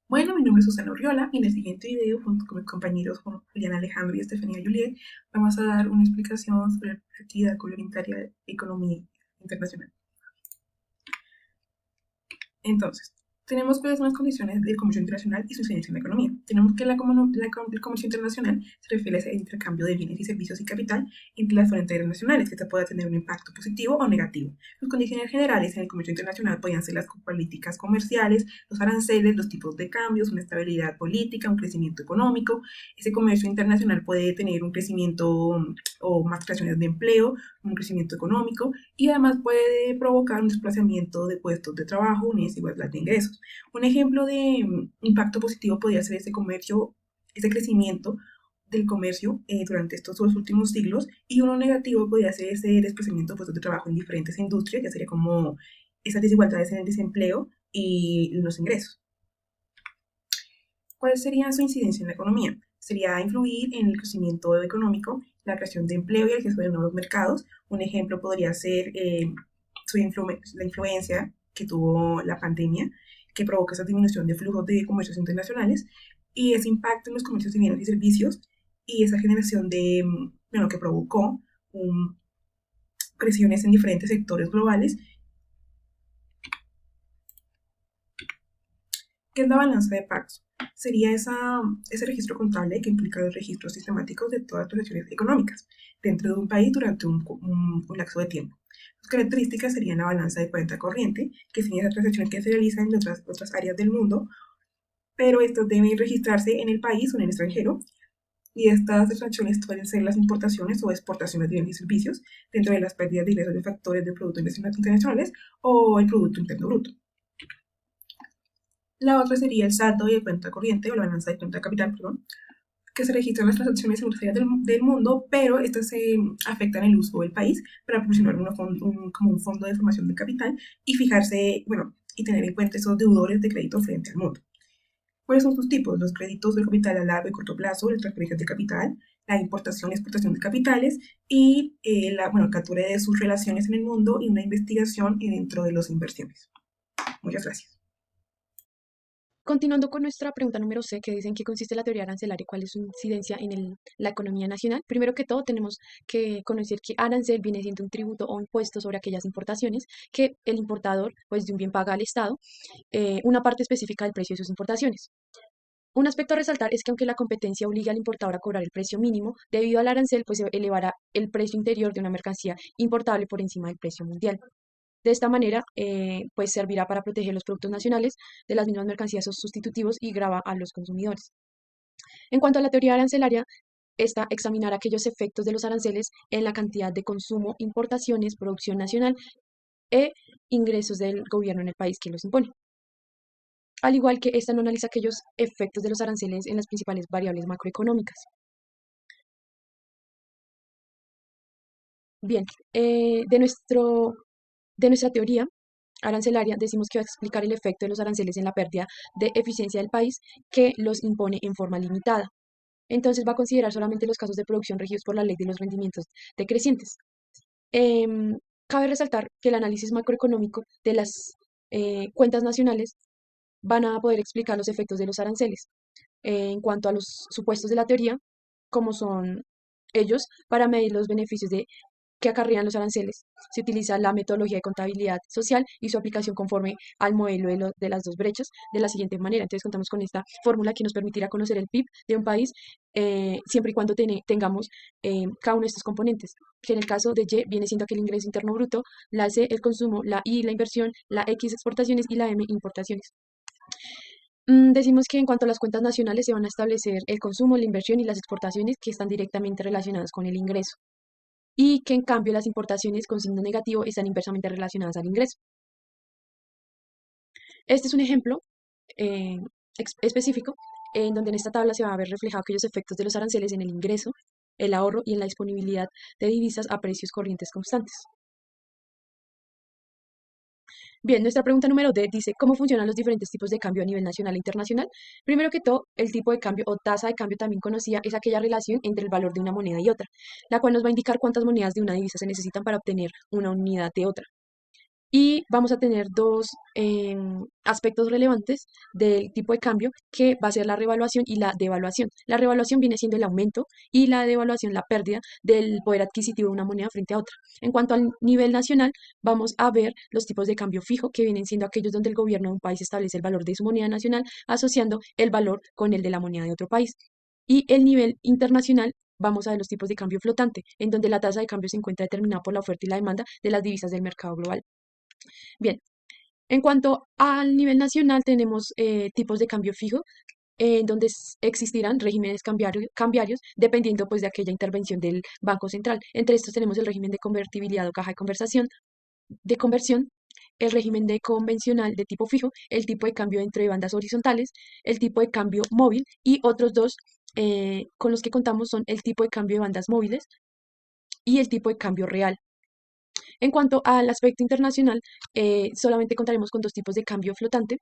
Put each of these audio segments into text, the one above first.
Bueno, mi nombre es Susana Urriola y en el siguiente video, junto con mis compañeros Julián Alejandro y Estefanía Juliet, vamos a dar una explicación sobre la perspectiva complementaria de economía internacional. Entonces, tenemos cuáles son las condiciones del comercio internacional y su incidencia en la economía. Tenemos que el comercio internacional se refiere al intercambio de bienes y servicios y capital entre las fronteras nacionales, que te pueda tener un impacto positivo o negativo. Las condiciones generales en el comercio internacional podrían ser las políticas comerciales, los aranceles, los tipos de cambios, una estabilidad política, un crecimiento económico. Ese comercio internacional puede tener un crecimiento o más creaciones de empleo, un crecimiento económico, y además puede provocar un desplazamiento de puestos de trabajo, una desigualdad de ingresos. Un ejemplo de impacto positivo podría ser ese comercio, ese crecimiento del comercio durante estos dos últimos siglos, y uno negativo podría ser ese desplazamiento de puestos de trabajo en diferentes industrias, que sería como esas desigualdades en el desempleo y los ingresos. ¿Cuál sería su incidencia en la economía? Sería influir en el crecimiento económico, la creación de empleo y el acceso de nuevos mercados. Un ejemplo podría ser la influencia que tuvo la pandemia, que provoca esa disminución de flujos de comercios internacionales y ese impacto en los comercios de bienes y servicios y esa generación de, bueno, que provocó presiones en diferentes sectores globales. ¿Qué es la balanza de pagos? Sería ese registro contable que implica los registros sistemáticos de todas las transacciones económicas dentro de un país durante un lapso de tiempo. Sus características serían la balanza de cuenta corriente, que son esas transacciones que se realizan en otras áreas del mundo, pero estas deben registrarse en el país o en el extranjero, y estas transacciones pueden ser las importaciones o exportaciones de bienes y servicios dentro de las pérdidas de ingresos de factores de productos internacionales o el Producto Interno Bruto. La otra sería el saldo de cuenta corriente o la balanza de cuenta capital, perdón, que se registran las transacciones en otras áreas del mundo, pero estas se afectan el uso del país para proporcionar como un fondo de formación de capital y fijarse, bueno, y tener en cuenta esos deudores de crédito frente al mundo. ¿Cuáles son sus tipos? Los créditos de capital a largo y corto plazo, las transferencias de capital, la importación y exportación de capitales y la captura de sus relaciones en el mundo y una investigación dentro de las inversiones. Muchas gracias. Continuando con nuestra pregunta número C, que dice en qué consiste la teoría arancelaria y cuál es su incidencia en la economía nacional. Primero que todo, tenemos que conocer que arancel viene siendo un tributo o impuesto sobre aquellas importaciones que el importador, pues, de un bien paga al Estado una parte específica del precio de sus importaciones. Un aspecto a resaltar es que aunque la competencia obliga al importador a cobrar el precio mínimo, debido al arancel, pues se elevará el precio interior de una mercancía importable por encima del precio mundial. De esta manera, pues servirá para proteger los productos nacionales de las mismas mercancías o sustitutivos y grava a los consumidores. En cuanto a la teoría arancelaria, esta examinará aquellos efectos de los aranceles en la cantidad de consumo, importaciones, producción nacional e ingresos del gobierno en el país que los impone. Al igual que esta no analiza aquellos efectos de los aranceles en las principales variables macroeconómicas. Bien, de nuestra teoría arancelaria, decimos que va a explicar el efecto de los aranceles en la pérdida de eficiencia del país que los impone en forma limitada. Entonces va a considerar solamente los casos de producción regidos por la ley de los rendimientos decrecientes. Em, Cabe resaltar que el análisis macroeconómico de las cuentas nacionales van a poder explicar los efectos de los aranceles. En cuanto a los supuestos de la teoría, como son ellos, para medir los beneficios que acarrean los aranceles. Se utiliza la metodología de contabilidad social y su aplicación conforme al modelo de las dos brechas de la siguiente manera. Entonces contamos con esta fórmula que nos permitirá conocer el PIB de un país siempre y cuando tengamos cada uno de estos componentes, que en el caso de Y viene siendo aquel ingreso interno bruto, la C el consumo, la I la inversión, la X exportaciones y la M importaciones. Decimos que en cuanto a las cuentas nacionales se van a establecer el consumo, la inversión y las exportaciones que están directamente relacionadas con el ingreso y que en cambio las importaciones con signo negativo están inversamente relacionadas al ingreso. Este es un ejemplo eh, específico en donde en esta tabla se va a ver reflejado aquellos efectos de los aranceles en el ingreso, el ahorro y en la disponibilidad de divisas a precios corrientes constantes. Bien, nuestra pregunta número D dice, ¿cómo funcionan los diferentes tipos de cambio a nivel nacional e internacional? Primero que todo, el tipo de cambio o tasa de cambio también conocida es aquella relación entre el valor de una moneda y otra, la cual nos va a indicar cuántas monedas de una divisa se necesitan para obtener una unidad de otra. Y vamos a tener dos aspectos relevantes del tipo de cambio, que va a ser la revaluación y la devaluación. La revaluación viene siendo el aumento y la devaluación la pérdida del poder adquisitivo de una moneda frente a otra. En cuanto al nivel nacional, vamos a ver los tipos de cambio fijo, que vienen siendo aquellos donde el gobierno de un país establece el valor de su moneda nacional, asociando el valor con el de la moneda de otro país. Y el nivel internacional, vamos a ver los tipos de cambio flotante, en donde la tasa de cambio se encuentra determinada por la oferta y la demanda de las divisas del mercado global. Bien, en cuanto al nivel nacional, tenemos tipos de cambio fijo, en donde existirán regímenes cambiarios dependiendo pues de aquella intervención del Banco Central. Entre estos tenemos el régimen de convertibilidad o caja de conversión, el régimen de convencional de tipo fijo, el tipo de cambio dentro de bandas horizontales, el tipo de cambio móvil, y otros dos con los que contamos son el tipo de cambio de bandas móviles y el tipo de cambio real. En cuanto al aspecto internacional, solamente contaremos con dos tipos de cambio flotante,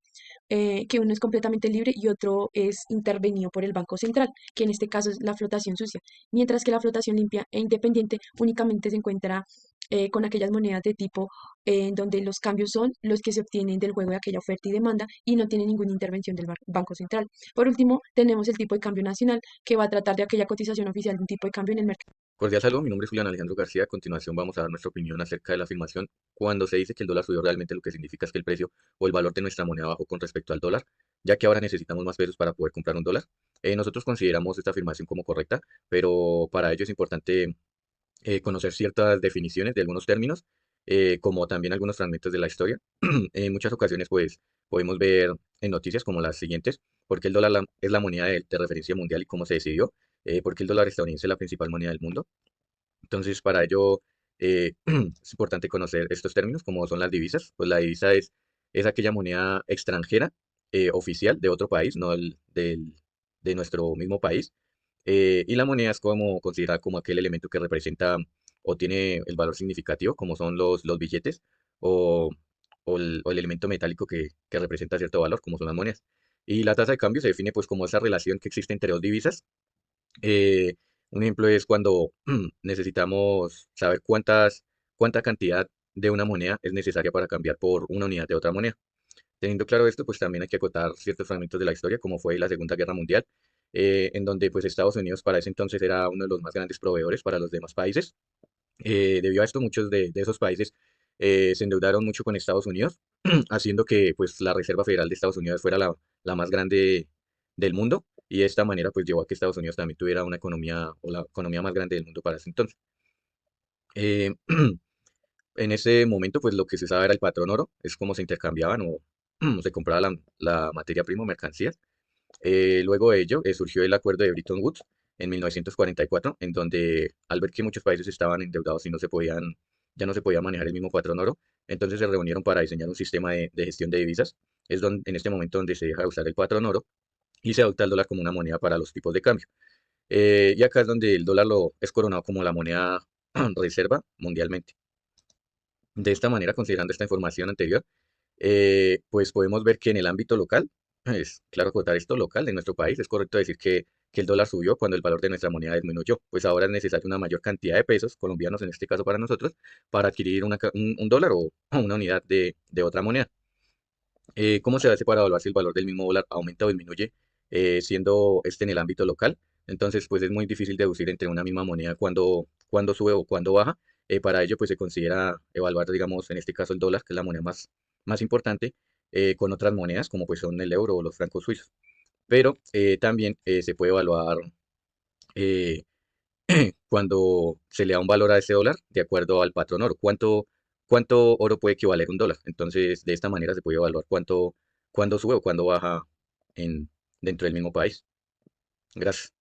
que uno es completamente libre y otro es intervenido por el Banco Central, que en este caso es la flotación sucia, mientras que la flotación limpia e independiente únicamente se encuentra con aquellas monedas de tipo en donde los cambios son los que se obtienen del juego de aquella oferta y demanda y no tiene ninguna intervención del Banco Central. Por último, tenemos el tipo de cambio nacional, que va a tratar de aquella cotización oficial de un tipo de cambio en el mercado. Cordial saludo, mi nombre es Julián Alejandro García. A continuación vamos a dar nuestra opinión acerca de la afirmación. Cuando se dice que el dólar subió, realmente lo que significa es que el precio o el valor de nuestra moneda bajó con respecto al dólar, ya que ahora necesitamos más pesos para poder comprar un dólar. Nosotros consideramos esta afirmación como correcta, pero para ello es importante conocer ciertas definiciones de algunos términos, como también algunos fragmentos de la historia. En muchas ocasiones, pues, podemos ver en noticias como las siguientes: ¿por qué el dólar es la moneda de referencia mundial y cómo se decidió? ¿Por qué el dólar estadounidense es la principal moneda del mundo? Entonces, para ello es importante conocer estos términos, como son las divisas. Pues la divisa es aquella moneda extranjera oficial de otro país, no de nuestro mismo país. Y la moneda es como considerada como aquel elemento que representa o tiene el valor significativo, como son los billetes, o, o el elemento metálico que representa cierto valor, como son las monedas. Y la tasa de cambio se define pues como esa relación que existe entre dos divisas. eh, un ejemplo es cuando necesitamos saber cuánta cantidad de una moneda es necesaria para cambiar por una unidad de otra moneda. Teniendo claro esto, pues también hay que acotar ciertos fragmentos de la historia, como fue la Segunda Guerra Mundial, en donde pues Estados Unidos para ese entonces era uno de los más grandes proveedores para los demás países. Debido a esto, muchos de esos países se endeudaron mucho con Estados Unidos, haciendo que pues la Reserva Federal de Estados Unidos fuera la más grande del mundo, y de esta manera pues llevó a que Estados Unidos también tuviera una economía o la economía más grande del mundo para ese entonces. Eh, en ese momento pues lo que se usaba era el patrón oro, es como se intercambiaban o se compraba la materia prima o mercancías. Luego de ello surgió el acuerdo de Bretton Woods en 1944, en donde al ver que muchos países estaban endeudados y ya no se podía manejar el mismo patrón oro, entonces se reunieron para diseñar un sistema de gestión de divisas. Es en este momento donde se deja de usar el patrón oro y se adopta el dólar como una moneda para los tipos de cambio. Y acá es donde el dólar es coronado como la moneda reserva mundialmente. De esta manera, considerando esta información anterior, pues podemos ver que en el ámbito local, es claro acotar esto local de nuestro país, es correcto decir que el dólar subió cuando el valor de nuestra moneda disminuyó, pues ahora es necesaria una mayor cantidad de pesos colombianos, en este caso para nosotros, para adquirir un dólar o una unidad de otra moneda. ¿Cómo se hace para evaluar si el valor del mismo dólar aumenta o disminuye, siendo este en el ámbito local? Entonces, pues es muy difícil deducir entre una misma moneda cuando sube o cuando baja. Para ello, pues se considera evaluar, digamos, en este caso el dólar, que es la moneda más importante, con otras monedas, como pues son el euro o los francos suizos. Pero también se puede evaluar eh, cuando se le da un valor a ese dólar de acuerdo al patrón oro. ¿Cuánto oro puede equivaler un dólar? Entonces, de esta manera se puede evaluar cuándo sube o cuándo baja en, dentro del mismo país. Gracias.